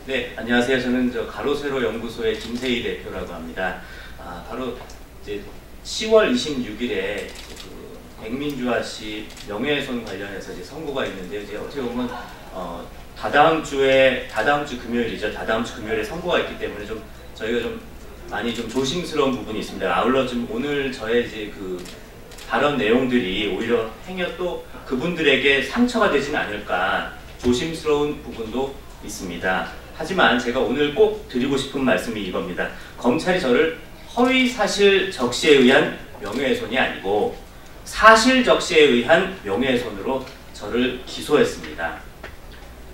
네, 안녕하세요. 저는 가로세로 연구소의 김세희 대표라고 합니다. 바로 이제 10월 26일에 백민주아 씨 명예훼손 관련해서 이제 선고가 있는데, 이제 어떻게 보면 다다음 주 금요일이죠. 다다음 주 금요일에 선고가 있기 때문에 저희가 많이 조심스러운 부분이 있습니다. 아울러 오늘 저의 이제 발언 내용들이 오히려 행여 또 그분들에게 상처가 되지는 않을까 조심스러운 부분도 있습니다. 하지만 제가 오늘 꼭 드리고 싶은 말씀이 이겁니다. 검찰이 저를 허위사실 적시에 의한 명예훼손이 아니고 사실적시에 의한 명예훼손으로 저를 기소했습니다.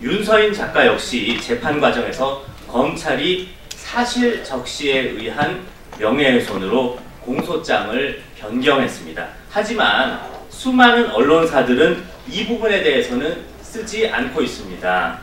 윤서인 작가 역시 재판 과정에서 검찰이 사실적시에 의한 명예훼손으로 공소장을 변경했습니다. 하지만 수많은 언론사들은 이 부분에 대해서는 쓰지 않고 있습니다.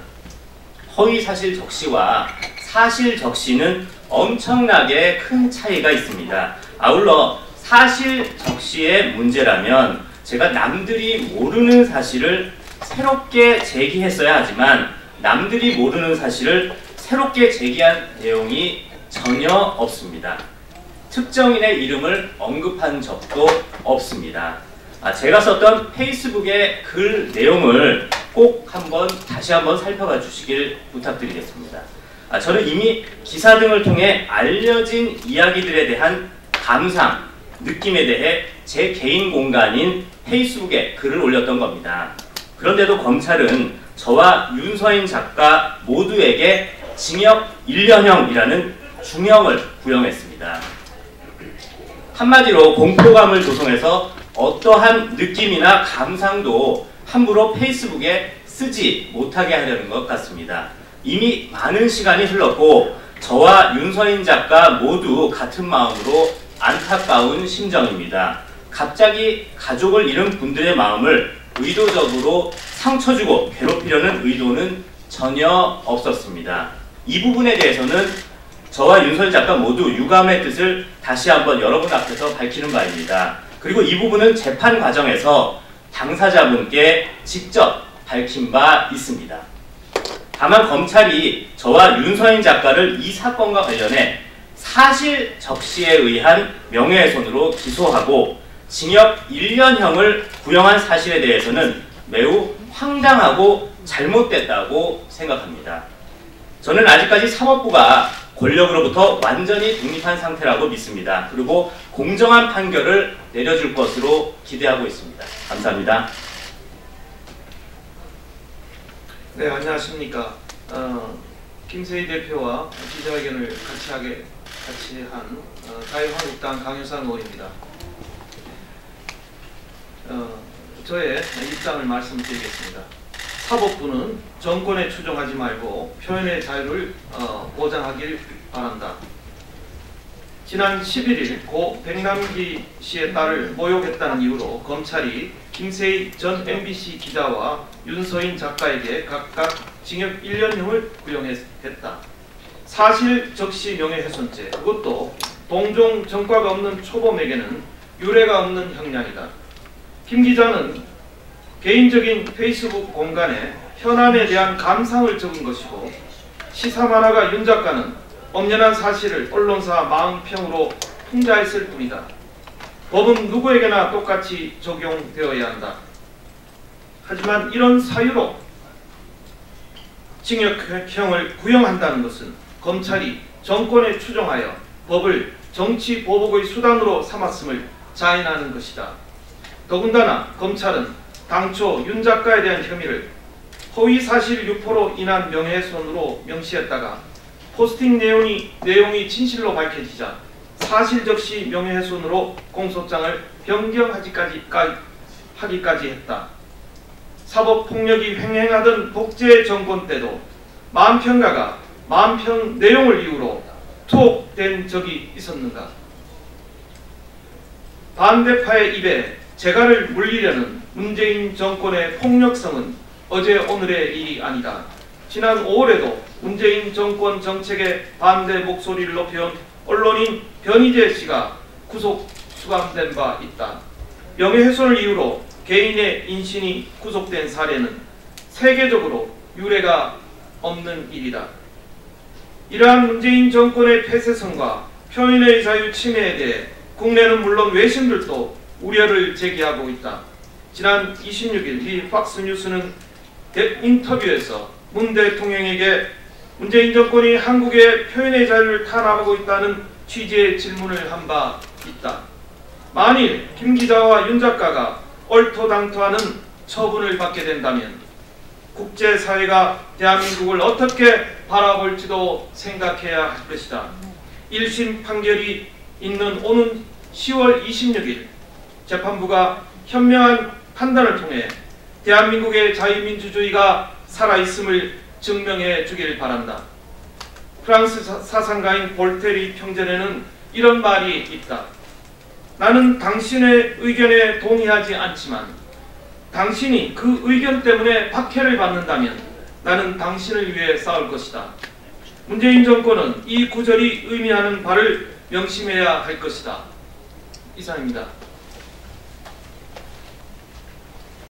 허위사실 적시와 사실 적시는 엄청나게 큰 차이가 있습니다. 아울러 사실 적시의 문제라면 제가 남들이 모르는 사실을 새롭게 제기했어야 하지만 남들이 모르는 사실을 새롭게 제기한 내용이 전혀 없습니다. 특정인의 이름을 언급한 적도 없습니다. 제가 썼던 페이스북의 글 내용을 꼭 다시 한번 살펴봐 주시길 부탁드리겠습니다. 저는 이미 기사 등을 통해 알려진 이야기들에 대한 감상, 느낌에 대해 제 개인 공간인 페이스북에 글을 올렸던 겁니다. 그런데도 검찰은 저와 윤서인 작가 모두에게 징역 1년형이라는 중형을 구형했습니다. 한마디로 공포감을 조성해서 어떠한 느낌이나 감상도 함부로 페이스북에 쓰지 못하게 하려는 것 같습니다. 이미 많은 시간이 흘렀고 저와 윤서인 작가 모두 같은 마음으로 안타까운 심정입니다. 갑자기 가족을 잃은 분들의 마음을 의도적으로 상처주고 괴롭히려는 의도는 전혀 없었습니다. 이 부분에 대해서는 저와 윤서인 작가 모두 유감의 뜻을 다시 한번 여러분 앞에서 밝히는 바입니다. 그리고 이 부분은 재판 과정에서 당사자분께 직접 밝힌 바 있습니다. 다만 검찰이 저와 윤서인 작가를 이 사건과 관련해 사실 적시에 의한 명예훼손으로 기소하고 징역 1년형을 구형한 사실에 대해서는 매우 황당하고 잘못됐다고 생각합니다. 저는 아직까지 사법부가 권력으로부터 완전히 독립한 상태라고 믿습니다. 그리고 공정한 판결을 내려줄 것으로 기대하고 있습니다. 감사합니다. 네, 안녕하십니까. 김세희 대표와 기자회견을 같이 한 자유한국당 강효상 의원입니다. 저의 입장을 말씀드리겠습니다. 사법부는 정권에 추종하지 말고 표현의 자유를 보장하길 바란다. 지난 11일 고 백남기 씨의 딸을 모욕했다는 이유로 검찰이 김세희 전 MBC 기자와 윤서인 작가에게 각각 징역 1년형을 구형했다. 사실 적시 명예훼손죄, 그것도 동종 전과가 없는 초범에게는 유례가 없는 형량이다. 김 기자는 개인적인 페이스북 공간에 현안에 대한 감상을 적은 것이고, 시사 만화가 윤 작가는 엄연한 사실을 언론사 마음평으로 풍자했을 뿐이다. 법은 누구에게나 똑같이 적용되어야 한다. 하지만 이런 사유로 징역형을 구형한다는 것은 검찰이 정권에 추종하여 법을 정치 보복의 수단으로 삼았음을 자인하는 것이다. 더군다나 검찰은 당초 윤 작가에 대한 혐의를 허위사실 유포로 인한 명예훼손으로 명시했다가 포스팅 내용이 진실로 밝혀지자 사실적시 명예훼손으로 공소장을 변경하기까지 했다. 사법폭력이 횡행하던 독재 정권 때도 마음평가가 마음평 내용을 이유로 투옥된 적이 있었는가? 반대파의 입에 재갈을 물리려는 문재인 정권의 폭력성은 어제 오늘의 일이 아니다. 지난 5월에도 문재인 정권 정책에 반대 목소리를 높여온 언론인 변희재 씨가 구속 수감된 바 있다. 명예훼손을 이유로 개인의 인신이 구속된 사례는 세계적으로 유례가 없는 일이다. 이러한 문재인 정권의 폐쇄성과 표현의 자유 침해에 대해 국내는 물론 외신들도 우려를 제기하고 있다. 지난 26일 미 팍스뉴스는 인터뷰에서 문 대통령에게 문재인 정권이 한국의 표현의 자유를 탄압하고 있다는 취지의 질문을 한 바 있다. 만일 김 기자와 윤 작가가 얼토당토하는 처분을 받게 된다면 국제사회가 대한민국을 어떻게 바라볼지도 생각해야 할 것이다. 1심 판결이 있는 오는 10월 26일 재판부가 현명한 판단을 통해 대한민국의 자유민주주의가 살아있음을 증명해 주길 바란다. 프랑스 사상가인 볼테르의 평전에는 이런 말이 있다. 나는 당신의 의견에 동의하지 않지만 당신이 그 의견 때문에 박해를 받는다면 나는 당신을 위해 싸울 것이다. 문재인 정권은 이 구절이 의미하는 바를 명심해야 할 것이다. 이상입니다.